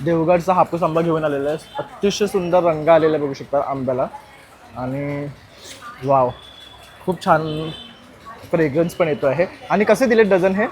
देवगडचा हापूस आंबा घेऊन आलेला आहे. अतिशय सुंदर रंग आलेला बघू शकता आंब्याला. आणि वाव, खूप छान फ्रेग्रन्स पण येतो आहे. आणि कसे दिले डझन हे?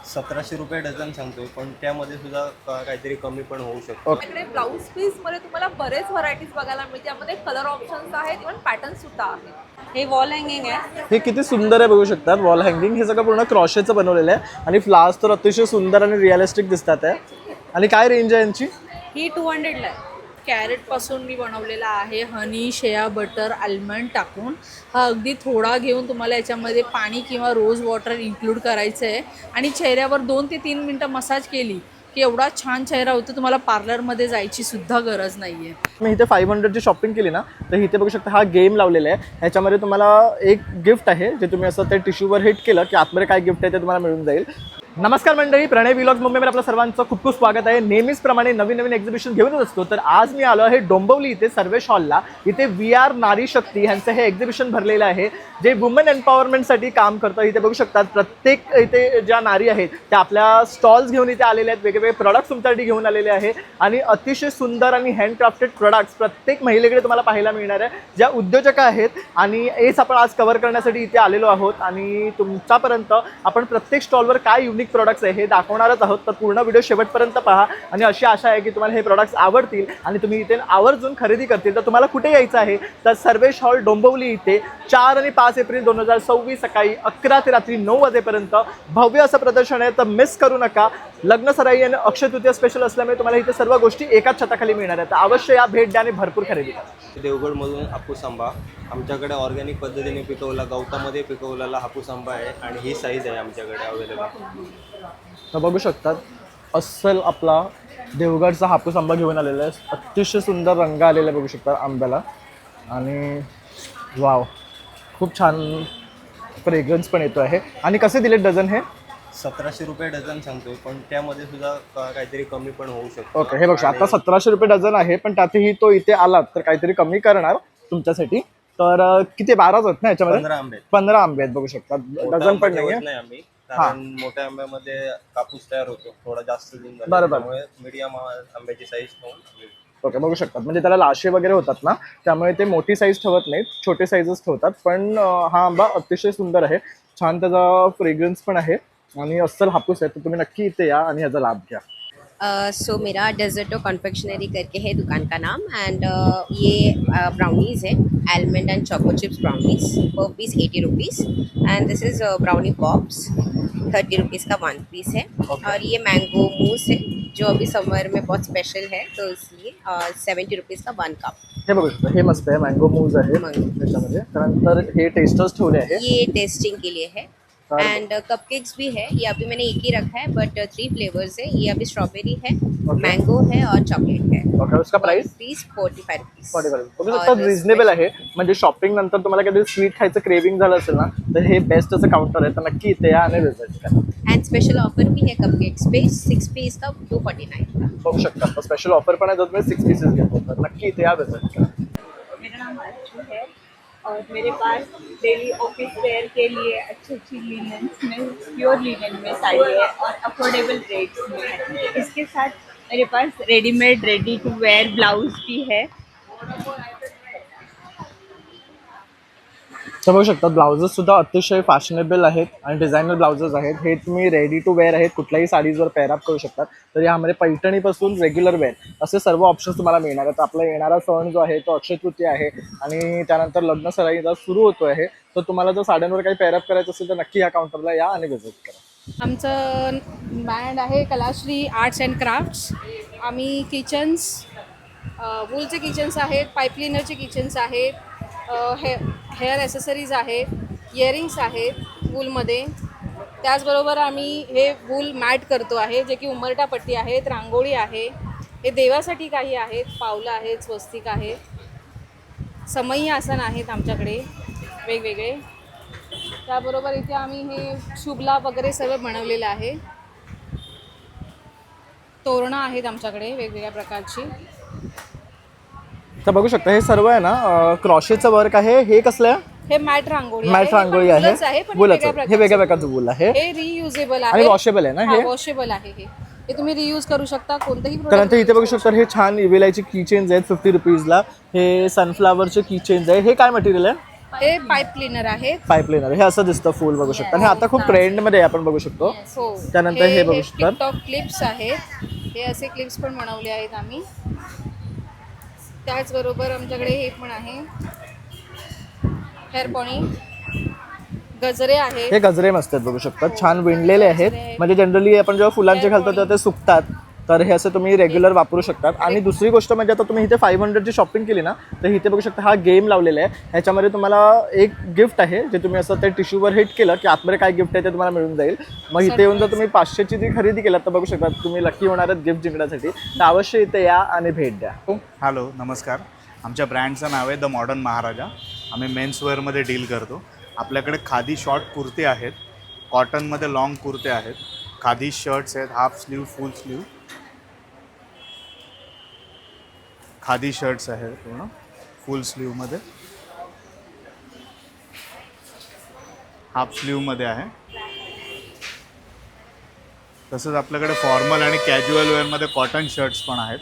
1700 रुपये डझन सांगतोय, पण त्यामध्ये सुद्धा काहीतरी कमी पण होऊ शकतो. ओके. इकडे ब्लाऊज पीस मध्ये तुम्हाला बरेच व्हरायटीज बघायला मिळते. यामध्ये कलर ऑप्शन्स आहेत, इव्हन पॅटर्न सुद्धा आहेत. हे वॉल हँगिंग आहे. हे किती सुंदर आहे बघू शकतात. वॉल हँगिंग हे सगळं पूर्ण क्रॉशेचं बनवलेलं आहे. आणि फ्लावर्स तर अतिशय सुंदर आणि रिअलिस्टिक दिसतात आहे. आणि काय रेंज आहे यांची? ही 200ला आहे. कॅरेट पासून मी बनवलेला आहे. हनी, शेया बटर, आल्मंड टाकून. हा अगदी थोडा घेऊन तुम्हाला याच्यामध्ये पाणी किंवा रोज वॉटर इन्क्लूड करायचं आहे. आणि चेहऱ्यावर 2 ते 3 मिनटं मसाज केली की एवढा छान चेहरा होतो, तुम्हाला पार्लरमध्ये जायची सुद्धा गरज नाही आहे. मी इथे 500ची शॉपिंग केली ना, तर इथे बघू शकता हा गेम लावलेला आहे. ह्याच्यामध्ये तुम्हाला एक गिफ्ट आहे, जे तुम्ही असं ते टिश्यूवर हिट केलं की आतमध्ये काय गिफ्ट आहे ते तुम्हाला मिळून जाईल. नमस्कार मंडळी, प्रणय व्लॉग्स मुंबईमध्ये आपलं सर्वांचं खूप खूप स्वागत आहे. नेहमीचप्रमाणे नवीन नवीन एक्झिबिशन घेऊनच असतो. तर आज मी आलो आहे डोंबिवली इथे सर्वेश हॉलला. इथे VR नारी शक्ती ह्यांचं हे एक्झिबिशन भरलेलं आहे, जे वुमन एम्पॉवरमेंटसाठी काम करतं. इथे बघू शकतात प्रत्येक इथे ज्या नारी आहेत त्या आपल्या स्टॉल्स घेऊन इथे आलेल्या आहेत. वेगवेगळे प्रोडक्ट्स तुमच्यासाठी घेऊन आलेले आहे. आणि अतिशय सुंदर आणि हँडक्राफ्टेड प्रोडक्ट्स प्रत्येक महिलेकडे तुम्हाला पाहायला मिळणार आहे, ज्या उद्योजक आहेत. आणि हेच आपण आज कव्हर करण्यासाठी इथे आलेलो आहोत. आणि तुमच्यापर्यंत आपण प्रत्येक स्टॉलवर काय युनिक प्रोडक्ट्स आहे हे दाखवणारच आहोत. तर पूर्ण व्हिडिओ शेवटपर्यंत पहा. आणि अशी आशा आहे की तुम्हाला हे प्रोडक्ट्स आवडतील आणि तुम्ही इथे आवर्जून खरेदी करतील. तर तुम्हाला कुठे यायचं आहे? तर सर्वेश हॉल डोंबिवली इथे 4 आणि 5 एप्रिल 2024 सकाळी 11 ते रात्री 9 वाजेपर्यंत भव्य असं प्रदर्शन आहे. तर मिस करू नका. लग्न सराई आणि अक्षय तृतीया स्पेशल असल्यामुळे तुम्हाला इथे सर्व गोष्टी एकाच छताखाली मिळणार आहेत. तर अवश्य या भेट द्या आणि भरपूर खरेदी करा. देवगडमधून हापूस आंबा आमच्याकडे ऑर्गॅनिक पद्धतीने पिकवला, गवतामध्ये पिकवलेला हापूस आंबा आहे. आणि ही साईज आहे आमच्याकडे अवेलेबल. तर बघू शकतात अस्सल आपला देवगडचा हापूस आंबा घेऊन आलेला आहे. अतिशय सुंदर रंग आलेला आहे बघू शकता आंब्याला. आणि वाव, खूप छान फ्रेग्रन्स पण येतो आहे. आणि कसे दिले डझन हे? 1700 रुपये डझन सांगतोय, पण त्यामध्ये सुद्धा काहीतरी कमी पण होऊ शकतो. ओके. हे बघा आता 1700 रुपये डझन आहे, पण त्यातही तो इथे आलात तर काहीतरी कमी करणार तुमच्यासाठी. तर किती 12 आहेत ना याच्यामध्ये? 15 आंबे 15 आंबे आहेत बघू शकता. डझन पण नाही नाही आम्ही, कारण मोठ्या आंब्यामध्ये कापूस तयार होतो, थोडा जास्त दिन झाला. बरोबर. त्यामुळे मीडियम आंब्याची साईज ठेवून. ओके. बघू शकतात म्हणजे त्याला लाशे वगैरे होतात ना, त्यामुळे ते मोठी साईज ठेवत नाहीत, छोटे साईजच ठेवतात. पण हा आंबा अतिशय सुंदर आहे, छान त्याचा फ्रेग्रन्स पण आहे आणि अस्सल हापूस आहे. तर तुम्ही नक्की इथे या आणि ह्याचा लाभ घ्या. सो मेरा डेजर्टो कन्फेक्शनरी करके है दुकान का नाम. एंड ये ब्राउनीज़ है, almond and choco chips brownies, per piece 80 rupees. And this is brownie pops, 30 rupees का 1 पीस है. और ये मैंगो मूस है, जो अभी समर में बहुत स्पेशल है, तो इसलिए 70 रुपीज़ का 1 कप. हे बघू शकता, हे मस्त आहे. मँगो मूज आहे त्याच्यामध्ये. त्यानंतर हे टेस्टर्स ठेवले आहे. ये टेस्टिंग के लिए है. एंड कपकेक्स भी है. ये अभी मैंने एक ही रखा है, बट 3 फ्लेवर्स है. ये अभी स्ट्रॉबेरी है, मैंगो है और चॉकलेट है. ओके. उसका प्राइस पीस 45 रुपीज़. 45. बघू शकता रिजनेबल आहे. म्हणजे शॉपिंग नंतर तुम्हाला काहीतरी स्वीट खायचं क्रेविंग झालं असेल ना, तर हे बेस्ट असं काउंटर आहे. तर नक्की इथे या आणि विजिट करा. एंड स्पेशल ऑफर भी है कपकेक्स पे, 6 पीस का 249 का. बघू शकता तर स्पेशल ऑफर पण आहे, जर तुम्ही 6 पीसेस घेतो तर नक्की इथे या विजिट करा. मेरा नाम अच्छू है और मेरे पास डेली ऑफिस वेयर के लिए अच्छी अच्छी लिनन्स में, प्योर लिनन में साड़ी है और अफोर्डेबल रेट्स में है. इसके साथ मेरे पास readymade ready to wear blouse भी है. तर बघू शकता ब्लाउजेस सुद्धा अतिशय फॅशनेबल आहेत आणि डिझायनर ब्लाउजेस आहेत. हे तुम्ही रेडी टू वेअर आहेत, कुठल्याही साडीजवर पेअरअप करू शकतात. तर यामध्ये पैठणीपासून रेग्युलर वेअर असे सर्व ऑप्शन्स तुम्हाला मिळणार आहेत. आपला येणारा सण जो आहे तो अक्षय तृतीया आहे आणि त्यानंतर लग्न सराई सुरू होतो आहे. तर तुम्हाला जर साड्यांवर काही पेअरअप करायचं असेल तर नक्की या काउंटरला या आणि व्हिजिट करा. आमचं ब्रँड आहे कलाश्री आर्ट्स अँड क्राफ्ट्स. आम्ही किचन्स, वूलचे किचन्स आहेत, पाईप क्लिनरचे किचन्स आहेत, हेअर ॲसेसरीज आहेत, इयरिंग्स आहेत वूलमध्ये. त्याचबरोबर आम्ही हे वूल मॅट करतो आहे, जे की उंबरठा पट्टी आहेत, रांगोळी आहे, हे देवासाठी काही आहेत, पावलं आहेत, स्वस्तिक आहेत, समई आसन आहेत आमच्याकडे वेगवेगळे. त्याबरोबर इथे आम्ही हे शुभलाभ वगैरे सर्व बनवलेलं आहे. तोरणं आहेत आमच्याकडे वेगवेगळ्या प्रकारची. तर बघू शकता हे सर्व आहे ना क्रॉशेचं वर्क आहे. हे कसलं आहे? हे मॅट रांगोळी मॅट रांगोळी आहे. आहे पण वूलच हे वेगळ्या प्रकारचं वूल आहे हे रियुजेबल आणि आहे वॉशेबल आहे ना. हे वॉशेबल आहे. हे हे तुम्ही रियूज करू शकता कोणतंही त्यानंतर product इथे बघू शकता हे छान इव्हिलायचे की चेन्स आहेत 50 रुपीजला. हे सनफ्लावरचे की चेन्स आहे. हे काय मटेरियल आहे? हे पाईप क्लीनर आहे. Pipe cleaner. हे असं दिसतं फुल बघू शकता आणि हे आता खूप ट्रेंडमध्ये आपण बघू शकतो. हो. त्यानंतर हे बघू शकता टिकटॉक क्लिप्स आहेत. हे असे क्लिप्स पण बनवले आहेत आम्ही. त्याचबरोबर आमच्याकडे हे पण आहे हेअर पॉनी, गजरे आहेत. हे गजरे मस्त आहेत बघू शकता, छान विणलेले आहेत. म्हणजे जनरली आपण जेव्हा फुलांचे घालतो तेव्हा ते सुकतात, तर हे असं तुम्ही रेग्युलर वापरू शकतात. आणि दुसरी गोष्ट म्हणजे आता तुम्ही इथे 500ची शॉपिंग केली ना, तर इथे बघू शकता हा गेम लावलेला आहे. ह्याच्यामध्ये तुम्हाला एक गिफ्ट आहे जे तुम्ही असं ते टिश्यूवर हिट केलं की आतमध्ये काय गिफ्ट आहे ते तुम्हाला मिळून जाईल. मग इथे येऊन जर तुम्ही 500ची जी खरेदी केलात तर बघू शकता तुम्ही लकी होणार आहेत गिफ्ट जिंकण्यासाठी. तर अवश्य इथे या आणि भेट द्या. हॅलो नमस्कार. आमच्या ब्रँडचं नाव आहे द मॉडर्न महाराजा. आम्ही मेन्सवेअरमध्ये डील करतो. आपल्याकडे खादी शॉर्ट कुर्ते आहेत, कॉटनमध्ये लॉंग कुर्ते आहेत, खादी शर्ट्स आहेत, हाफ स्लीव, फुल स्लीव, खादी शर्ट्स आहेत पूर्ण फुल स्लीवमध्ये, हाफ स्लीवमध्ये आहे. तसंच आपल्याकडे फॉर्मल आणि कॅज्युअल वेअरमध्ये कॉटन शर्ट्स पण आहेत.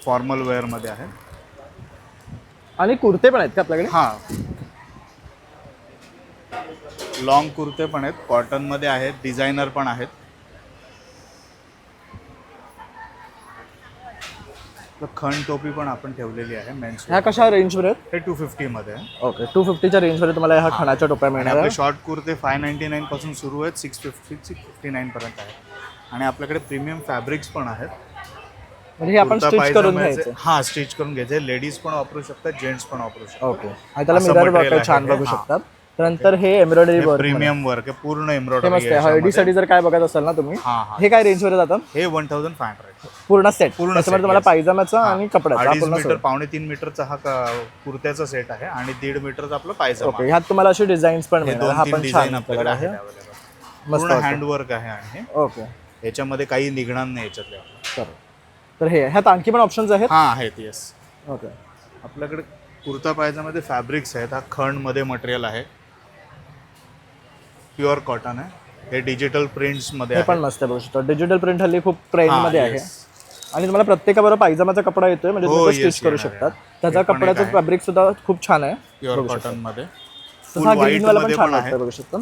फॉर्मल वेअरमध्ये आहे आणि कुर्ते पण आहेत का आपल्याकडे? हां, लॉंग कुर्ते पण आहेत, कॉटनमध्ये आहेत, डिझायनर पण आहेत. खण टोपी पण आपण ठेवलेली आहे मेन्स. ह्या कशा रेंजमध्ये आहेत? हे 250मध्ये आहे. ओके, 250च्या रेंजमध्ये तुम्हाला ह्या खणाच्या टोप्या आणि मिळणार आपले आहे. शॉर्ट कुर्ते 599 पासून सुरू आहेत, 659 पर्यंत आहे. आणि आपल्याकडे प्रीमियम फॅब्रिक्स पण आहेत. म्हणजे हे आपण कुर्ता स्टिच करून पायजामाचे- घ्यायचं. हां, स्टिच करून घ्यायचे. लेडीज पण वापरू शकतात, जेंट्स पण वापरू शकतात. ओके, आणि त्याला असं मिरर material वर्क छान आहे. बघू हां. शकतात. त्यानंतर हे एम्ब्रॉयडरी वर्क प्रीमियम वर्क आहे, पूर्ण हे एम्ब्रॉयडरी मस्त आहे. हळदीसाठी जर काय बघत असाल ना तुम्ही, हां हां, हे काय रेंजवर जातं? हे 1500 पूर्ण सेट. पूर्ण त्याच्यामध्ये set, तुम्हाला yes. पायजामाचा आणि कपड्याचा 2.5 पूर्ण मीटर set. 2.5-3 मीटरचा हा कुर्त्याचा सेट आहे आणि 1.5 मीटरचा आपला पायजामा. ओके, ह्यात तुम्हाला अशी डिझाईन्स पण हे मिळणार. हा 2-3 पण डिझाईन छान आपल्याकडे आहे. आहेत available. मस्त पूर्ण वाटतं. हँडवर्क आहे आणि हे ओके, याच्यामध्ये काही निघणार नाही याच्यातले. तर तर हे ह्यात आणखी पण ऑप्शन्स आहेत. हां आहेत, येस. ओके, आपल्याकडे कुर्ता पायजामध्ये फॅब्रिक्स आहेत. हा खणमध्ये मटेरियल आहे, प्युअर कॉटन आहे. हे डिजिटल प्रिंट्समध्ये हे आहे. पण मस्त आहे बघू शकतो. डिजिटल प्रिंट हल्ली खूप ट्रेंडमध्ये हां, आहे. yes. आणि तुम्हाला प्रत्येकाबरोबर पायजामाचा कपडा येतोय, म्हणजे हो, तुम्ही yes, स्टिच करू येणार आहे. शकतात. त्याचा हे पण एक कपड्याचं आहे. फॅब्रिक सुद्धा खूप छान आहे. प्युअर बघू शकता. कॉटनमध्ये तसा फुल ग्रीन वाला पण व्हाईटमध्ये छान पण वाटतं आहे. बघू शकतो.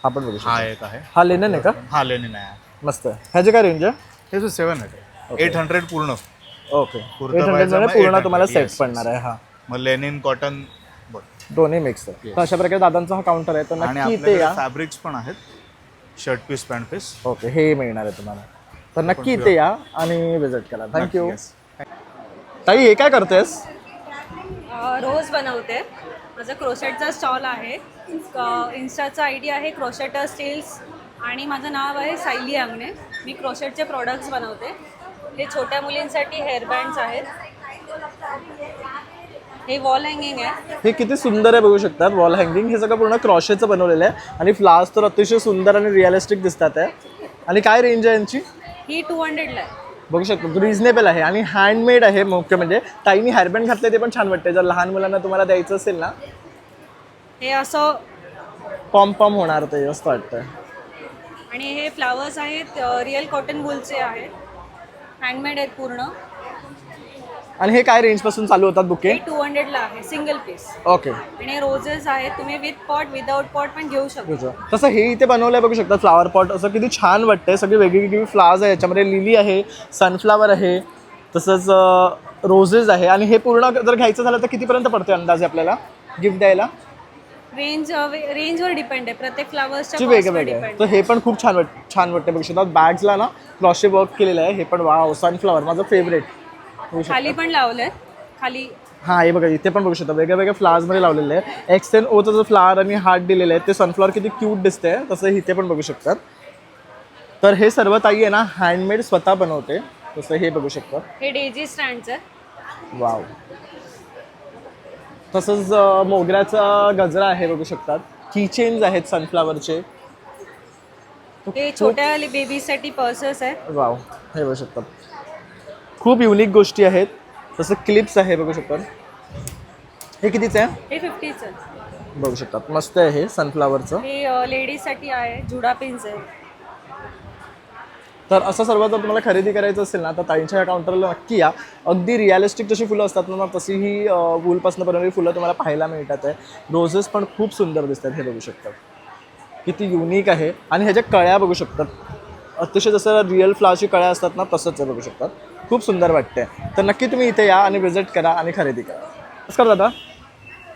हा पण बघू हा शकतो. एक आहे. हा लेनन आहे का? हा लेनिन आहे. मस्त आहे. ह्याची काय रेंज आहे? हे जो 800 पूर्ण. ओके, कुर्ता 800 पायजामा मध्ये पूर्ण 800, तुम्हाला सेट yes, पडणार आहे. हा मग लेनिन कॉटन दोन्ही मिक्स आहे. Yes. तर अशा प्रकारे दादांचा हा काउंटर आहे. तर आणि नक्की इथे आपल्याकडे या. फॅब्रिक्स पण आहेत, shirt piece, pant piece. Okay, हे मिळणार आहे तुम्हाला. तर नक्की इथे या आणि विजिट करा. थँक्यू. ताई, हे काय करतेस? रोज बनवते. माझा क्रोशेटचा स्टॉल आहे. इन्स्टाचा आय डी आहे क्रोशेटर स्टील्स आणि माझं नाव आहे सायली अंगणे. मी क्रोशेटचे प्रोडक्ट्स बनवते. हे छोट्या मुलींसाठी हेअरबँड्स आहेत. हे वॉल हँगिंग आहे. हे किती सुंदर आहे बघू शकतात. वॉल हँगिंग हे सगळं पूर्ण क्रॉशेचं बनवलेलं आहे आणि फ्लावर्स तर अतिशय सुंदर आणि रिअलिस्टिक दिसतात आहे. आणि काय रेंज आहे यांची? ही 200ला आहे. बघू शकतो, रिझनेबल आहे आणि हँडमेड आहे. मुख्य म्हणजे ताईनी हेअरबँड घातले ते पण छान वाटते. जर लहान मुलांना तुम्हाला द्यायचं असेल ना, हे असं पॉम पॉम होणार ते असं वाटतं. आणि हे फ्लावर्स आहेत, रिअल कॉटन वूलचे आहेत, हँडमेड आहेत पूर्ण. आणि हे काय रेंज पासून चालू होतात बुके? हे 200ला आहे सिंगल पीस. ओके, आणि रोजेस आहेत. तुम्ही विथ पॉट विदाउट पॉट पण घेऊ शकता. तसं हे इथे बनवलंय बघू शकता. फ्लावर पॉट असं किती छान वाटतंय. सगळी वेगळी फ्लावर्स आहे याच्यामध्ये. लिली आहे, सनफ्लावर आहे, तसंच रोजेस आहे. आणि हे पूर्ण जर घ्यायचं झालं तर कितीपर्यंत पडते अंदाजे आपल्याला गिफ्ट द्यायला? रेंजवर डिपेंड आहे. प्रत्येक फ्लावर्सच्या वेगवेगळे आहे. तर हे पण खूप छान वाटते बघू शकता. बॅग्सला ना क्लॉशे वर्क केलेलं आहे. हे पण वाव, सनफ्लावर माझं फेवरेट. खाली पण लावलंय. खाली हां, हे बघा इथे पण बघू शकता वेगळ्या फ्लावर्समध्ये लावलेले आहे. एक्स एन ओचं जो फ्लावर आणि हार्ट दिलेलं आहे ते सनफ्लावर किती क्यूट दिसते. तसं इथे पण बघू शकतात. तर हे सर्व ताई आहे ना हँडमेड स्वतः बनवते. तसं हे बघू शकता. हे डेझी स्टँड्स आहे. वाव. तसंच मोगऱ्याचा गजरा आहे बघू शकतात. कीचेन्स आहेत सनफ्लावरचे. हे छोट्या बेबीसाठी पर्सेस आहे. वाव, हे बघू शकतात. खूप युनिक गोष्टी आहेत. तसं क्लिप्स आहे बघू शकतात. हे कितीचं आहे? हे 50चं आहे. बघू शकतात मस्त आहे हे सनफ्लावरचं. हे लेडीजसाठी आहे, जुडा पिन्स आहे. तर असं सर्व जर तुम्हाला खरेदी करायचं असेल ना तर ताईंच्या या काउंटरला नक्की या. अगदी रिअलिस्टिक जशी फुलं असतात ना तशी ही वूलपासून बनवलेली फुलं तुम्हाला पाहायला मिळतात आहे. रोजेस पण खूप सुंदर दिसतात हे बघू शकतात, किती युनिक आहे. आणि ह्याच्या कळ्या बघू शकतात, अतिशय जसं रिअल फ्लावरची कळ्या असतात ना तसंच आहे बघू शकतात. खूप सुंदर वाटते. तर नक्की तुम्ही इथे या आणि व्हिजिट करा आणि खरेदी करा. नमस्कार दादा.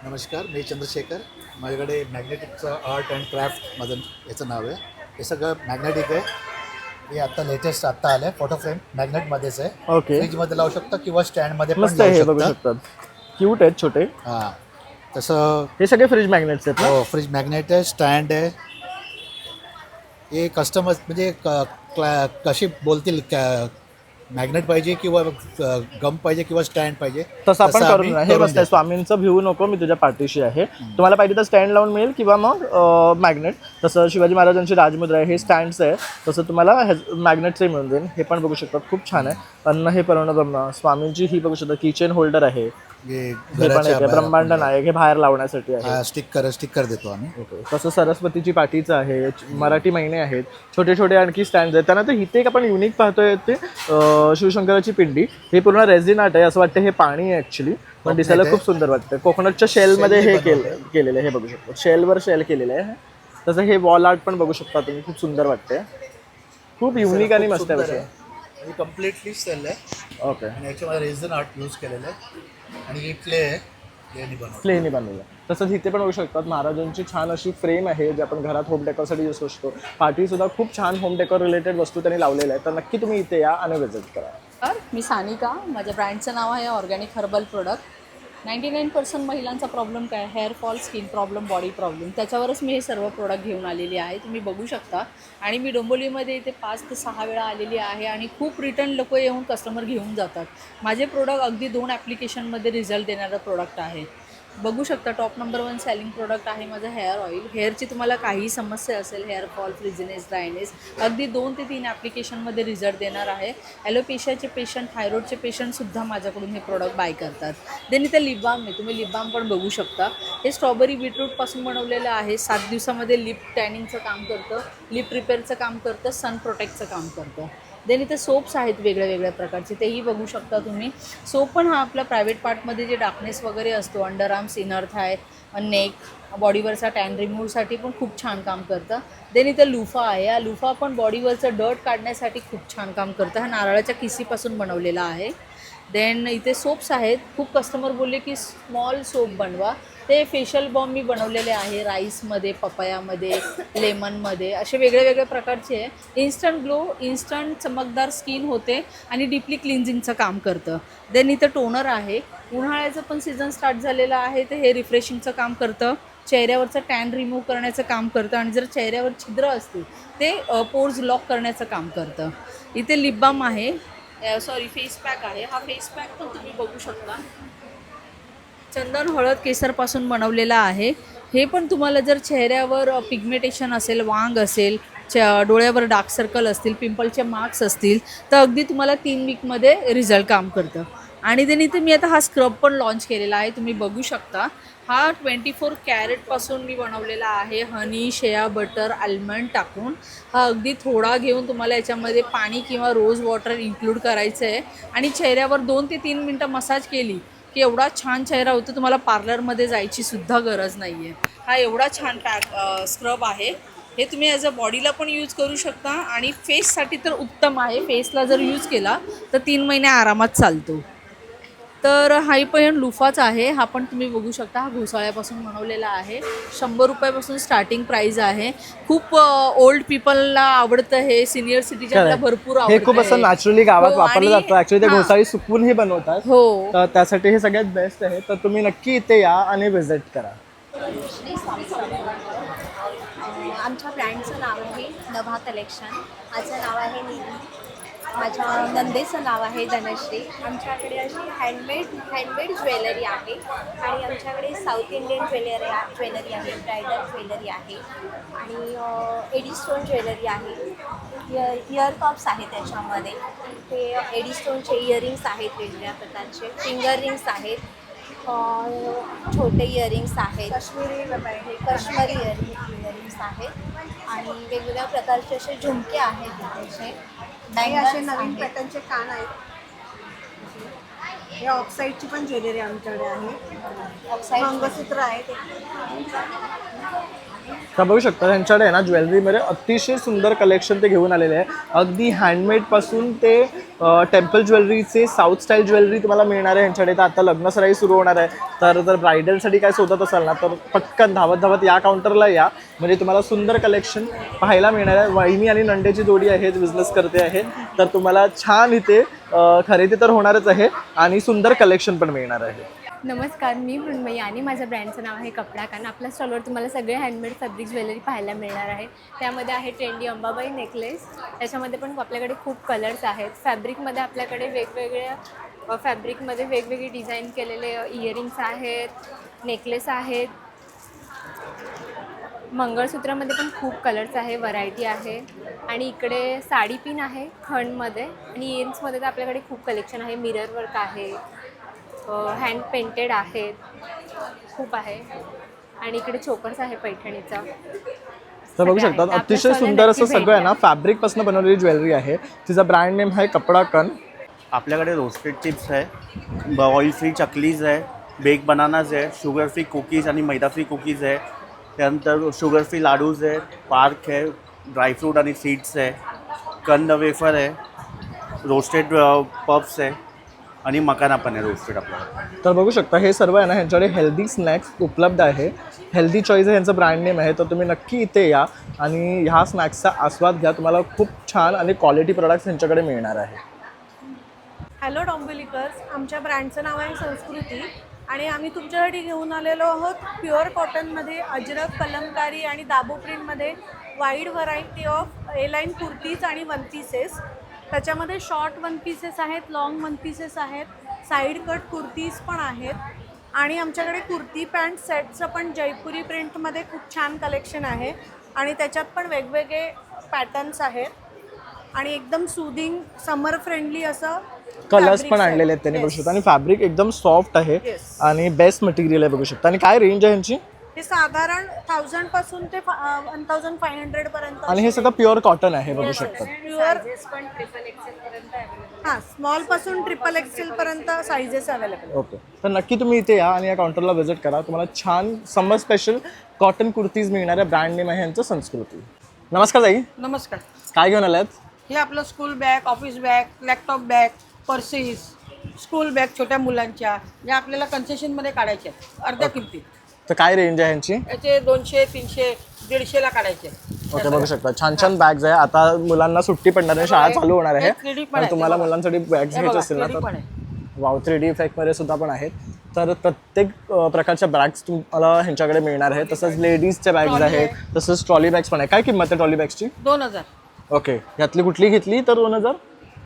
नमस्कार, मी चंद्रशेखर. माझ्याकडे मॅग्नेटिकचं आर्ट अँड क्राफ्ट माझं याचं नाव आहे. हे सगळं मॅग्नेटिक आहे. हे आता लेटेस्ट आत्ता आलं आहे. फोटो फ्रेम मॅग्नेटमध्येच आहे. ओके, फ्रीजमध्ये लावू शकता किंवा स्टँडमध्ये पण मस्त आहे हे लावू बघू शकता. शकतात, क्यूट आहेत छोटे. हां, तसं हे सगळे फ्रीज मॅग्नेट्स आहेत ना? हो, फ्रीज मॅग्नेट आहे, स्टँड आहे. हे कस्टमर्स म्हणजे कशी बोलतील, मॅग्नेट पाहिजे किंवा गम पाहिजे किंवा स्टँड पाहिजे तसं आपण आम्ही करून हे मस्त आहे. स्वामींचं भिवू नको मी तुझ्या पाठीशी आहे. तुम्हाला पाहिजे तर स्टँड लावून मिळेल किंवा मग मॅग्नेट. तसं शिवाजी महाराजांची राजमुद्रा आहे, हे स्टँड्स आहे, तसं तुम्हाला मॅग्नेटचंही मिळून जाईल. हे पण बघू शकतात, खूप छान आहे. अन्न हे परमब्रह्म स्वामींची ही बघू शकता किचन होल्डर आहे. हे हे पण एक घराच्या आहे, ब्रह्मांड नायक, हे बाहेर लावण्यासाठी आहे. बाहेर स्टिकर देतो आम्ही. ओके, तसं सरस्वतीची पाठीचं आहे. मराठी महिने आहेत, छोटे छोटे आणखी स्टँड आहेत. त्यानंतर इथे एक आपण युनिक पाहतोय ते शिवशंकराची पिंडी. हे पूर्ण रेझिन आर्ट आहे, असं वाटतं हे पाणी आहे ॲक्च्युली, पण दिसायला खूप सुंदर वाटतं. कोकोनटच्या शेलमध्ये हे केलेलं आहे, हे बघू शकतो. शेलवर शेल केलेलं आहे. तसं हे वॉल आर्ट पण बघू शकता तुम्ही, खूप सुंदर वाटते. खूप युनिक आणि मस्त आहे. हे कम्प्लिटली सेल आहे. ओके, आणि याच्यामध्ये रेझन आर्ट यूज केलेलं आहे. आणि हे क्ले आहे, क्लेनी बनवलं. तसंच इथे पण बघू शकतात महाराजांची छान अशी फ्रेम आहे जी आपण घरात होम डेकोरसाठी यूज करू शकतो. पार्टीसुद्धा खूप छान होम डेकोर रिलेटेड वस्तू त्यांनी लावलेल्या आहेत. तर नक्की तुम्ही इथे या आणि व्हिजिट करा. मी सानिका, माझ्या ब्रँडचं नाव आहे ऑर्गॅनिक हर्बल प्रोडक्ट. 99% महिलांचा प्रॉब्लेम काय, hair fall, skin problem, body problem, त्याच्यावरच मी हे सर्व प्रोडक्ट घेऊन आलेली आहे. तुम्ही बघू शकता. आणि मी डोंबिवलीमध्ये इथे 5 ते 6 वेळा आलेली आहे आणि खूप रिटर्न लोक येऊन कस्टमर घेऊन जातात. माझे प्रोडक्ट अगदी 2 ॲप्लिकेशनमध्ये रिझल्ट देणारं प्रोडक्ट आहे. बघू शकता, टॉप नंबर 1 सेलिंग प्रोडक्ट आहे माझं हेअर ऑइल. हेअरची तुम्हाला काही समस्या असेल, हेअर फॉल, फ्रिझिनेस, ड्रायनेस, अगदी 2 ते 3 ॲप्लिकेशनमध्ये रिझल्ट देणार आहे. ॲलोपेशियाचे पेशंट, थायरॉइडचे पेशंटसुद्धा माझ्याकडून हे प्रोडक्ट बाय करतात. देन इथे लिप बाम आहे, तुम्ही लिप बाम पण बघू शकता. हे स्ट्रॉबेरी बीटरूटपासून बनवलेलं आहे. 7 दिवसामध्ये लिप टॅनिंगचं काम करतं, लिप रिपेअरचं काम करतं, सन प्रोटेक्टचं काम करतं. देन इथे सोप्स आहेत वेगळ्या वेगळ्या प्रकारचे, तेही बघू शकता तुम्ही. सोप पण हा आपला प्रायव्हेट पार्टमध्ये जे डार्कनेस वगैरे असतो, अंडर आर्म्स, इनर थाय, नेक, बॉडीवरचा टॅन रिमूव्हसाठी पण खूप छान काम करतं. देन इथे लुफा आहे. हा लुफा पण बॉडीवरचं डर्ट काढण्यासाठी खूप छान काम करतं. हा नारळाच्या किसीपासून बनवलेला आहे. देन इथे सोप्स आहेत. खूप कस्टमर बोलले की स्मॉल सोप बनवा. ते फेशियल बॉम्ब मी बनवलेले आहे, राईसमध्ये, पपयामध्ये, लेमनमध्ये, असे वेगळे वेगळे प्रकारचे आहे. इन्स्टंट ग्लो, इन्स्टंट चमकदार स्किन होते आणि डीपली क्लिन्झिंगचं काम करतं. देन इथं टोनर आहे. उन्हाळ्याचं पण सीझन स्टार्ट झालेलं आहे, तर हे रिफ्रेशिंगचं काम करतं, चेहऱ्यावरचं टॅन रिमूव्ह करण्याचं काम करतं आणि जर चेहऱ्यावर छिद्र असतील ते पोर्स लॉक करण्याचं काम करतं. इथे लिप बाम आहे, फेस पॅक आहे. हा फेस पॅक पण तुम्ही बघू शकता. चंदन, हळद, केसरपासून बनवलेला आहे. हे पण तुम्हाला जर चेहऱ्यावर पिगमेंटेशन असेल, वांग असेल, डोळ्यावर डार्क सर्कल असतील, पिंपलचे मार्क्स असतील, तर अगदी तुम्हाला 3 वीकमध्ये रिझल्ट काम करतं. आणि देन इथे मी आता हा स्क्रब पण लॉन्च केलेला आहे, तुम्ही बघू शकता. हा 24 कॅरेटपासून मी बनवलेला आहे. हनी, शेया बटर, आल्मंड टाकून. हा अगदी थोडा घेऊन तुम्हाला याच्यामध्ये पाणी किंवा रोज वॉटर इन्क्लूड करायचं आहे आणि चेहऱ्यावर 2 ते 3 मिनटं मसाज केली की एवढा छान चेहरा होतो, तुम्हाला पार्लरमध्ये जायची सुद्धा गरज नाही आहे. हा एवढा छान स्क्रब आहे. हे तुम्ही ॲज अ बॉडीला पण यूज करू शकता आणि फेससाठी तर उत्तम आहे. फेसला जर यूज केला तर 3 महिने आरामात चालतो. तर हा पण लुफाच आहे. हा पण तुम्ही बघू शकता. हा घोसाळ्यापासून बनवलेला आहे. 100 रुपयापासून स्टार्टिंग प्राईज आहे. खूप ओल्ड पीपलला आवडतं हे, सिनियर सिटीजनला भरपूर आवडतं. हे खूप असं नॅचरली गावात हो, वापरलं आणि- जातं. ॲक्च्युली ते हां. घोसाळी सुकवून हे बनवतात. हो. तर त्यासाठी हे सगळ्यात बेस्ट आहे. तर तुम्ही नक्की इथे या आणि व्हिजिट करा. आमच्या ब्रँडचं नाव आहे नभा कलेक्शन. माझं नाव आहे निधी. माझ्या नंदेचं नाव आहे धनश्री. आमच्याकडे अशी हँडमेड ज्वेलरी आहे आणि आमच्याकडे साऊथ इंडियन ज्वेलरी आहे, ब्रायडल ज्वेलरी आहे आणि एडीस्टोन ज्वेलरी आहे. इयर टॉप्स आहेत त्याच्यामध्ये. ते एडीस्टोनचे इयरिंग्स आहेत वेगवेगळ्या प्रकारचे, फिंगर रिंग्स आहेत, छोटे इयरिंग्स आहेत, काश्मीरी इयरिंग्स आहेत आणि वेगवेगळ्या प्रकारचे असे झुमके आहेत तिथे. असे नवीन पॅटर्नचे कान आहेत. हे ऑक्साईडची पण ज्वेलरी आमच्याकडे आहे. ऑक्साईड मंगळसूत्र आहे ते. तर बघू शकता त्यांच्याकडे आहे ना ज्वेलरीमध्ये अतिशय सुंदर कलेक्शन ते घेऊन आलेले आहे. अगदी हँडमेडपासून ते टेम्पल ज्वेलरीचे साऊथ स्टाईल ज्वेलरी तुम्हाला मिळणार आहे यांच्याकडे. तर आता लग्नसराई सुरू होणार आहे, तर जर ब्रायडलसाठी काय शोधत असाल ना तर पटकन धावत धावत या काउंटरला या, म्हणजे तुम्हाला सुंदर कलेक्शन पाहायला मिळणार आहे. वहिनी आणि नंडेची जोडी आहे, बिझनेस करते आहे, तर तुम्हाला छान इथे खरेदी तर होणारच आहे आणि सुंदर कलेक्शन पण मिळणार आहे. नमस्कार, मी मृण्मयी आणि माझ्या ब्रँडचं नाव आहे कपडा कान. आपल्या स्टॉलवर तुम्हाला सगळे हँडमेड फॅब्रिक ज्वेलरी पाहायला मिळणार आहे. त्यामध्ये आहे ट्रेंडी अंबाबाई नेकलेस. त्याच्यामध्ये पण आपल्याकडे खूप कलर्स आहेत. फॅब्रिकमध्ये आपल्याकडे वेगवेगळे डिझाईन केलेले इयरिंग्स आहेत, नेकलेस आहेत. मंगळसूत्रामध्ये पण खूप कलर्स आहे, व्हरायटी आहे. आणि इकडे साडी पिन आहे खणमध्ये आणि इयरिंग्समध्ये तर आपल्याकडे खूप कलेक्शन आहे. मिरर वर्क आहे, हँड पेंटेड आहेत, खूप आहे. आणि इकडे चोकर्स आहे पैठणीचा. तर बघू शकतात अतिशय सुंदर असं सगळं आहे ना फॅब्रिकपासून बनवलेली ज्वेलरी आहे. तिचा ब्रँड नेम आहे कपडा कन. आपल्याकडे रोस्टेड चिप्स आहे, ऑइल फ्री चकलीज आहे, बेक बनानाज आहे, शुगर फ्री कुकीज आणि मैदा फ्री कुकीज आहे. त्यानंतर शुगर फ्री लाडूज आहे, पार्क आहे, ड्रायफ्रूट आणि सीड्स आहे, कंद वेफर आहे, रोस्टेड पफ्स आहे आणि मकाना पण आहे रोस्टेड आपल्याकडे. तर बघू शकता हे सर्व आहे ना ह्यांच्याकडे हेल्दी स्नॅक्स उपलब्ध आहे. हेल्दी चॉईस आहे यांचं ब्रँड नेम आहे. तर तुम्ही नक्की इथे या आणि ह्या स्नॅक्सचा आस्वाद घ्या. तुम्हाला खूप छान आणि क्वालिटी प्रोडक्ट्स यांच्याकडे मिळणार आहे. हॅलो डॉम्बिलिकर्स, आमच्या ब्रँडचं नाव आहे संस्कृती आणि आम्ही तुमच्यासाठी घेऊन आलेलो आहोत प्युअर कॉटनमध्ये अजरक, कलमकारी आणि दाबो प्रिंटमध्ये wide variety of A line kurtis आणि वन पीसेस. त्याच्यामध्ये शॉर्ट वन पीसेस आहेत, लॉंग वन पीसेस आहेत, साईड कट कुर्तीज पण आहेत आणि आमच्याकडे कुर्ती पॅन्ट सेटचं पण जयपुरी प्रिंटमध्ये खूप छान कलेक्शन आहे आणि त्याच्यात पण वेगवेगळे पॅटर्न्स आहेत आणि एकदम सूदिंग समर फ्रेंडली असं कलर्स पण आणलेले आहेत त्यांनी बघू शकता आणि फॅब्रिक एकदम सॉफ्ट आहे आणि बेस्ट मटेरियल आहे बघू शकता. आणि काय रेंज आहे यांची? हे साधारण 1000 पासून ते 1500 पर्यंत. आणि हे सगळं प्युअर कॉटन आहे बघू शकता. प्युअर हां, स्मॉल पासून XXL पर्यंत साईजेस अवेलेबल. ओके, तर नक्की तुम्ही इथे या आणि या काउंटरला व्हिजिट करा. तुम्हाला छान समर स्पेशल कॉटन कुर्तीज मिळणार आहे. ब्रँड नेम आहे यांचं संस्कृती. नमस्कार ताई. नमस्कार. काय घेऊन आलात? हे आपलं school bag, office bag, laptop bag, purses, school bag छोट्या मुलांच्या या आपल्याला कन्सेशनमध्ये काढायच्या आहेत अर्ध्या किमतीत. तर काय रेंज आहे यांची? याचे 200, 300, 150ला काढायचे. ओके, बघू शकता छान छान बॅग्स आहे. आता मुलांना सुट्टी पडणार आहे, शाळा चालू होणार आहे. आणि तुम्हाला मुलांसाठी बॅग्स घ्यायचे असतील ना तर वाव 3D इफेक्टमध्ये सुद्धा पण आहेत. तर प्रत्येक प्रकारच्या बॅग्स तुम्हाला ह्यांच्याकडे मिळणार आहे. तसंच लेडीजच्या बॅग्स आहेत, तसंच ट्रॉली बॅग्स पण आहे. काय किंमत आहे ट्रॉली बॅग्सची? 2000. ओके, यातली कुठली घेतली तर 2000?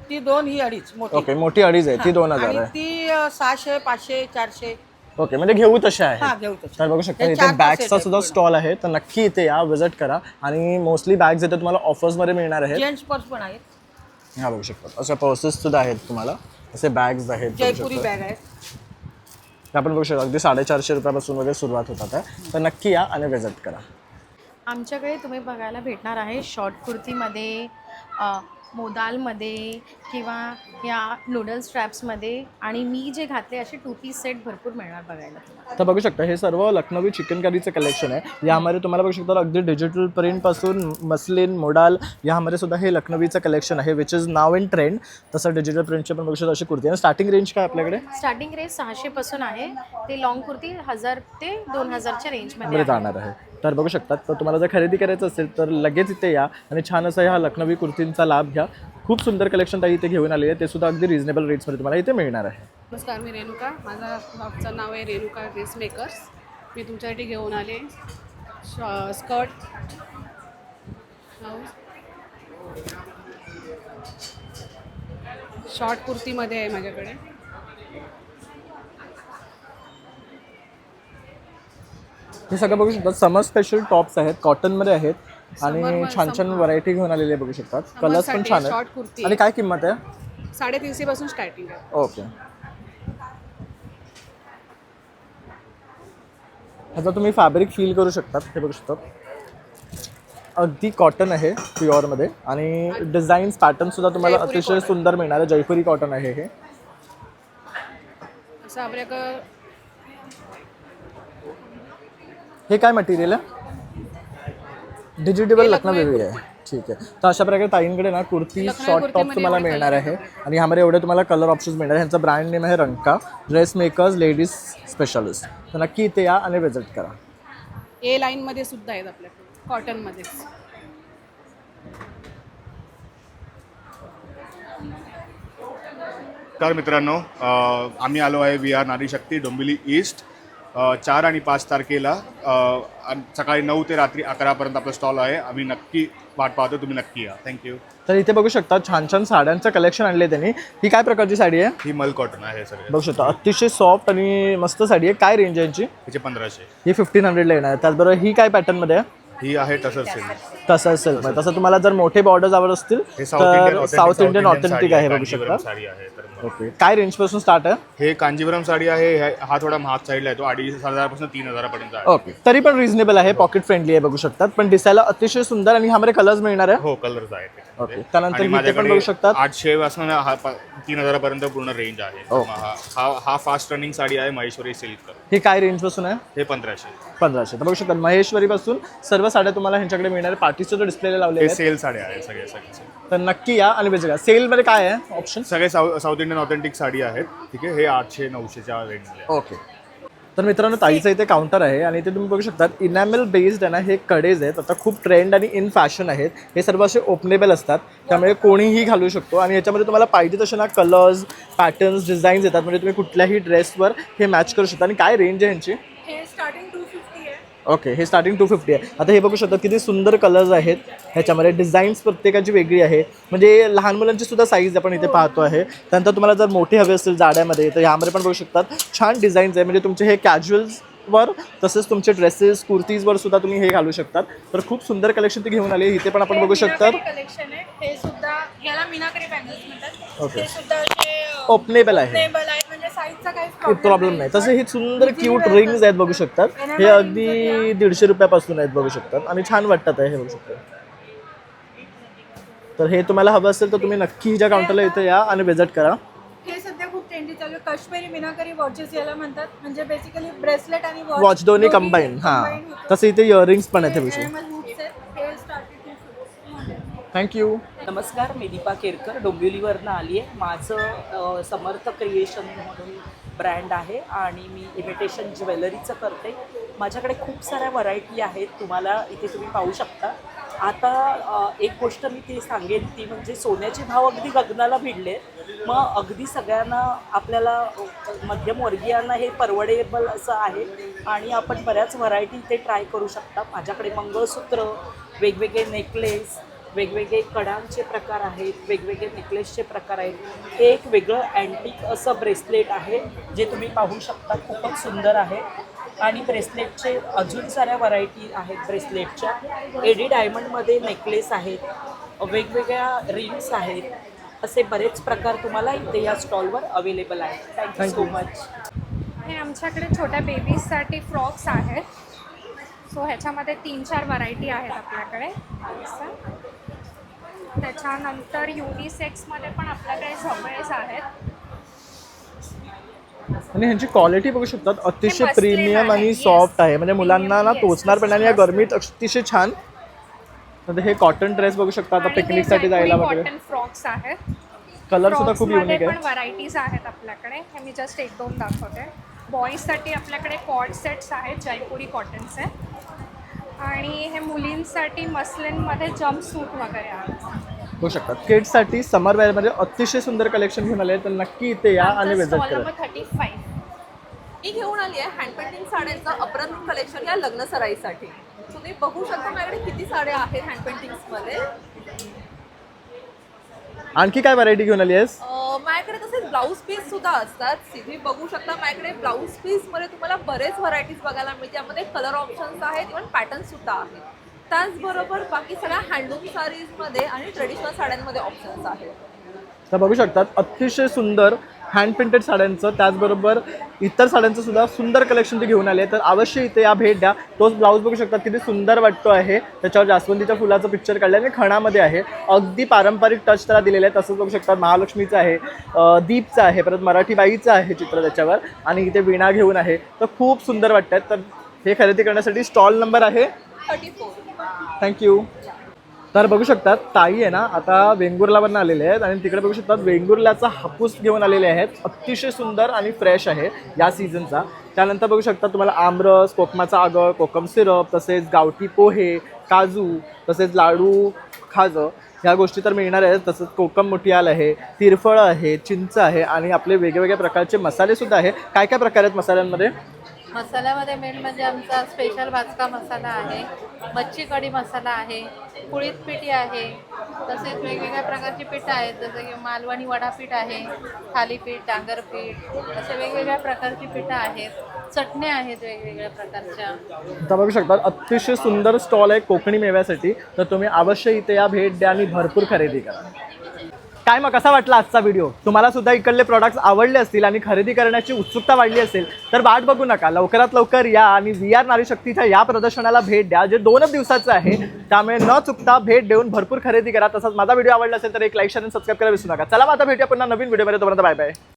ती 2, ही 2.5 मोठी. ओके, मोठी 2.5 आहे, ती 2000 आणि आहे. ती 600, 500, 400. ओके, म्हणजे घेऊ तशा आहे. हां, घेऊ तशा. तर बघू शकता इथे बॅग्सचा सुद्धा स्टॉल आहे. तर नक्की इथे या, व्हिजिट करा. आणि मोस्टली बॅग्स इथे तुम्हाला ऑफर्समध्ये मिळणार आहेत. जेंट्स पर्स पण आहेत. हा बघू शकता अशा पर्सेस सुद्धा आहेत तुम्हाला. असे बॅग्स आहेत, जयपुरी बॅग आहेत. आपण बघू शकतो अगदी 450 रुपयापासून वगैरे सुरुवात होतात आहे. तर नक्की या आणि व्हिजिट करा. आमच्याकडे तुम्ही बघायला भेटणार आहे शॉर्ट कुर्तीमध्ये, मोदालमध्ये किंवा या नूडल स्ट्रॅप्समध्ये आणि मी जे घातले असे 2 पीस सेट भरपूर मिळणार बघायला तुम्हाला. तर बघू शकता हे सर्व लखनवी चिकन करीचं कलेक्शन आहे. यामध्ये तुम्हाला बघू शकता अगदी डिजिटल प्रिंटपासून मस्लिन, मोडाल यामध्ये सुद्धा हे लखनवीचं कलेक्शन आहे which is now in trend. तसं डिजिटल प्रिंटचे पण बघू शकता अशी कुर्ती. आणि स्टार्टिंग रेंज काय आपल्याकडे? स्टार्टिंग रेंज 600 पासून आहे. ते लॉंग कुर्ती 1000 ते 2000च्या रेंजमध्ये जाणार आहे. तर बघू शकतात. तर तुम्हाला जर खरेदी करायचं असेल तर लगेच इथे या आणि छान असं ह्या लखनवी कुर्तींचा लाभ घ्या. खूप सुंदर कलेक्शन ताई इथे घेऊन आलेली आहे. ते सुद्धा अगदी रिजनेबल रेट्समध्ये तुम्हाला इथे मिळणार आहे. नमस्कार, मी रेणुका. माझं शॉपचं नाव आहे रेणुका ड्रेस मेकर्स. मी तुमच्यासाठी घेऊन आले स्कर्ट, शॉर्ट कुर्तीमध्ये आहे माझ्याकडे. हे सगळं बघू शकतात समर स्पेशल टॉप्स आहेत, कॉटनमध्ये आहेत आणि छान छान व्हरायटी घेऊन आलेली आहे बघू शकतात. कलर्स पण छान आहेत. आणि काय किंमत आहे? 350 पासून स्टार्टिंग आहे. ओके, ह्याचा तुम्ही फॅब्रिक फील करू शकतात. हे बघू शकतात अगदी कॉटन आहे प्युअरमध्ये आणि डिझाईन्स पॅटर्नसुद्धा तुम्हाला अतिशय सुंदर मिळणार आहे. जयपुरी कॉटन आहे हे. असं आपल्याकडं हे काय मटेरियल आहे? डिजिटेबल लखनऊ वेगळी आहे. ठीक आहे. तर अशा प्रकारे ताईंकडे ना कुर्ती शॉर्ट टॉप तुम्हाला मिळणार आहे आणि ह्यामध्ये एवढे तुम्हाला कलर ऑप्शन्स मिळणार आहे. ह्यांचा ब्रँड नेम आहे Ranka dress makers ladies specialist. तर नक्की इथे या आणि विजिट करा. ए लाईनमध्ये सुद्धा आहेत आपल्याकडे कॉटनमध्येच. तर मित्रांनो आम्ही आलो आहे वी आर नारी शक्ती डोंबिवली ईस्ट. 4 आणि 5 तारखेला सकाळी 9 ते रात्री 11पर्यंत आपला स्टॉल आहे. आम्ही नक्की वाट पाहतो, तुम्ही नक्की या. थँक्यू. तर इथे बघू शकता छान छान साड्यांचं कलेक्शन आणले त्यांनी. ही काय प्रकारची साडी आहे? ही मल कॉटन आहे सर. बघू शकता अतिशय सॉफ्ट आणि मस्त साडी आहे. काय रेंज आहे यांची? हिचे 1500. ही 1500ला येणार आहे. त्याचबरोबर ही काय पॅटर्नमध्ये आहे? ही आहे टसर सिल्क. तसं असेल तसं तुम्हाला जर मोठे बॉर्डर्स आवड असतील तर साऊथ इंडियन ऑथेंटिक आहे बघू शकता. साडी आहे. ओके. काय रेंजपासून स्टार्ट आहे? हे कांजीवरम साडी आहे. हा थोडा महाग साईडला आहे, तो 2500 पासून 3000 पर्यंत आहे. ओके. तरी पण रिझनेबल आहे, पॉकेट फ्रेंडली आहे बघू शकतात. पण दिसायला अतिशय सुंदर आणि ह्यामध्ये कलर्स मिळणार आहे. हो कलर्स आहेत. ओके. त्यानंतर इथे पण बघू शकतात 800 पासून 3000 पर्यंत पूर्ण रेंज आहे. हा फास्ट रनिंग साडी आहे महेश्वरी सिल्क. ही काय रेंज पासून आहे? हे 1500. 1500. तर बघू शकता महेश्वरी पासून सर्व साड्या तुम्हाला ह्यांच्याकडे मिळणार आहे. पार्टीचं जो डिस्प्लेला लावलेले हे आहेत. सेल साड्या आहेत सगळे सगळे. तर नक्की या आणि विजिट करा. सेलमध्ये काय आहे ऑप्शन? सगळे साऊथ इंडियन ऑथेंटिक साडी आहेत. ठीक आहे. हे 800-900च्या रेंजमध्ये. ओके. तर मित्रांनो ताईचं इथे काउंटर आहे आणि इथे तुम्ही बघू शकता इनॅमेल बेस्ड आहे ना हे कडेज आहेत. आता खूप ट्रेंड आणि इन फॅशन आहेत. हे सर्व असे ओपनेबल असतात त्यामुळे कोणीही घालू शकतो आणि याच्यामध्ये तुम्हाला पाहिजे तसे ना कलर्स पॅटर्न्स डिझाईन्स येतात. म्हणजे तुम्ही कुठल्याही ड्रेसवर हे मॅच करू शकता. आणि काय रेंज आहे ह्यांची? हे स्टार्टिंग 250 आहे. ओके. हे स्टार्टिंग 250 आहे. आता हे बघू शकता किती सुंदर कलर्स आहेत ह्याच्यामध्ये. डिझाईन्स प्रत्येकाची वेगळी आहे. म्हणजे लहान मुलांची सुद्धा साईज आपण इथे पाहतो आहे. त्यानंतर तुम्हाला जर मोठे हवे असतील जाड्यामध्ये तर ह्यामध्ये पण बघू शकतात छान डिझाईन्स आहे. म्हणजे तुमचे हे कॅज्युअल्सवर तसेच तुमचे ड्रेसेस कुर्तीजवर सुद्धा तुम्ही हे घालू शकतात. तर खूप सुंदर कलेक्शन ते घेऊन आले. इथे पण आपण बघू शकतात कलेक्शन आहे. हे सुद्धा याला मीनाकरी बँगल्स म्हणतात. ओके. हे सुद्धा असे ओपनेबल आहे. ओपनेबल आहेत म्हणजे साईजचा काही प्रॉब्लेम नाही. तसे हे सुंदर क्यूट रिंग्स आहेत बघू शकतात. हे अगदी 150 रुपयापासून आहेत बघू शकतात आणि छान वाटतात आहे हे बघू शकतात. तर हे तुम्हाला हवं असेल तर तुम्ही नक्की हिच्या काउंटरला इथे या आणि विजिट करा. हे सध्या खूप ट्रेंडी चालू आहे. काश्मीरी मीनाकरी वॉचेस याला म्हणतात. म्हणजे बेसिकली ब्रेसलेट आणि वॉच दोन्ही कंबाईन. हां. तसं इथे इयरिंग्स पण आहेत हे विषयी. थँक्यू. नमस्कार, मी दीपा केरकर डोंबिवलीवरनं आली आहे. माझं समर्थ क्रिएशन म्हणून ब्रँड आहे आणि मी इमिटेशन ज्वेलरीचं करते. माझ्याकडे खूप साऱ्या व्हरायटी आहेत. तुम्हाला इथे तुम्ही पाहू शकता. आता एक गोष्ट मी ती सांगेन ती म्हणजे सोन्याचे भाव अगदी गगनाला भिडले. मग अगदी सगळ्यांना आपल्याला मध्यमवर्गीयांना हे परवडेबल असं आहे आणि आपण बऱ्याच व्हरायटी इथे ट्राय करू शकता. माझ्याकडे मंगळसूत्र, वेगवेगळे नेकलेस, वेगवेगळे कडांचे प्रकार आहेत, वेगवेगळे नेकलेसचे प्रकार आहेत. हे एक वेगळं अँटिक असं ब्रेसलेट आहे जे तुम्ही पाहू शकता. खूपच सुंदर आहे. आणि ब्रेसलेटचे अजून साऱ्या व्हरायटी आहेत ब्रेसलेटच्या. एडी डायमंडमध्ये नेकलेस आहेत, वेगवेगळ्या रिंग्स आहेत. असे बरेच प्रकार तुम्हाला इथे या स्टॉलवर अवेलेबल आहेत. Thank you so much. हे आमच्याकडे छोट्या बेबीजसाठी फ्रॉक्स आहेत. सो ह्याच्यामध्ये 3-4 व्हरायटी आहेत आपल्याकडे. त्याच्यानंतर युनिसेक्समध्ये पण आपल्याकडे झबळेज आहेत. आणि ह्यांची क्वालिटी बघू शकतात अतिशय प्रीमियम आणि सॉफ्ट आहे. म्हणजे मुलांना ना टोचणार पण आणि या गरमीत अतिशय छान. तर हे कॉटन ड्रेस बघू शकता आता पिकनिकसाठी जायला वगैरे. कॉटन फ्रॉक्स आहेत. कलर सुद्धा खूप युनिक पण आहे. व्हरायटीज आहेत आपल्याकडे. हे मी जस्ट 1-2 दाखवते. बॉईजसाठी आपल्याकडे कॉर्ड सेट्स आहेत जयपुरी कॉटनचे. आणि हे मुलींसाठी मस्लिनमध्ये जम्प सूट वगैरे आहेत बघू शकतात. किड्ससाठी समर वेअरमध्ये अतिशय सुंदर कलेक्शन घेऊन आले. तर नक्की इथे या आणि विजिट करा. 35 मी घेऊन आली आहे हँड पेंटिंग साड्यांचं अप्रतिम कलेक्शन या लग्न सराईसाठी. तुम्ही बघू शकता माझ्याकडे किती साड्या आहेत हँड पेंटिंग्समध्ये. आणखी काय व्हरायटी घेऊन आली आहेस? माझ्याकडे तसेच ब्लाऊज पीस सुद्धा असतात. तुम्ही बघू शकता माझ्याकडे ब्लाऊज पीसमध्ये तुम्हाला बरेच व्हरायटीज बघायला मिळते. त्यामध्ये कलर ऑप्शन्स आहेत, इव्हन पॅटर्न सुद्धा आहेत. त्याचबरोबर बाकी सगळ्या हँडलूम साडीजमध्ये आणि ट्रेडिशनल साड्यांमध्ये ऑप्शन्स आहेत. तर बघू शकतात अतिशय सुंदर हँड प्रिंटेड साड्यांचं, त्याचबरोबर इतर साड्यांचं सुद्धा सुंदर कलेक्शन ते घेऊन आले. तर अवश्य इथे या भेट द्या. तोच ब्लाऊज बघू शकतात किती सुंदर वाटतो आहे. त्याच्यावर जास्वंदीच्या फुलाचं पिक्चर काढलं आणि खणामध्ये आहे. अगदी पारंपरिक टच त्याला दिलेलं आहे. तसंच बघू शकतात महालक्ष्मीचं आहे, दीपचं आहे, परत मराठी बाईचं आहे चित्र त्याच्यावर, आणि इथे वीणा घेऊन आहे. तर खूप सुंदर वाटतात. तर हे खरेदी करण्यासाठी स्टॉल नंबर आहे 34. थँक्यू. तर बघू शकतात ताई आहे ना आता वेंगुर्लावरून आलेले आहेत आणि तिकडे बघू शकतात वेंगुर्ल्याचा हापूस घेऊन आलेले आहेत. अतिशय सुंदर आणि फ्रेश आहे या सीझनचा. त्यानंतर बघू शकता तुम्हाला आमरस, कोकमाचा आगळ, कोकम सिरप, तसेच गावठी पोहे, काजू, तसेच लाडू, खाजं ह्या गोष्टी तर मिळणार आहेत. तसंच कोकम मुठियाल आहे, तिरफळं आहे, चिंच आहे आणि आपले वेगवेगळ्या प्रकारचे मसालेसुद्धा आहे. काय काय प्रकार आहेत मसाल्यांमध्ये? मसाल्यामध्ये मेन म्हणजे आमचा स्पेशल भाजका मसाला आहे, मच्छी कढी मसाला आहे, कुळीत पिठी आहे, तसेच वेगवेगळ्या प्रकारची पीठ आहेत, जसं की मालवणी वडापीठ आहे, थालीपीठ, डांगरपीठ, असे वेगवेगळ्या प्रकारची पिठं आहेत, चटण्या आहेत वेगवेगळ्या प्रकारच्या. आता बघू शकतात अतिशय सुंदर स्टॉल आहे कोकणी मेव्यासाठी. तर तुम्ही अवश्य इथे या भेट द्या आणि भरपूर खरेदी करा. काय मग कसा वाटला आजचा व्हिडिओ? तुम्हाला सुद्धा इकडले प्रॉडक्ट्स आवडले असतील आणि खरेदी करण्याची उत्सुकता वाढली असेल तर वाट बघू नका, लवकरात लवकर या आणि VR नारी शक्तीच्या या प्रदर्शनाला भेट द्या, जे 2 दिवसाचं आहे. त्यामुळे न चुकता भेट देऊन भरपूर खरेदी करा. तसंच माझा व्हिडिओ आवडला असेल तर एक लाईक, शेअर आणि सबस्क्राईब करायला विसरू नका. चला मग आता भेटूया पुन्हा नवीन व्हिडिओमध्ये. तोपर्यंत बाय बाय.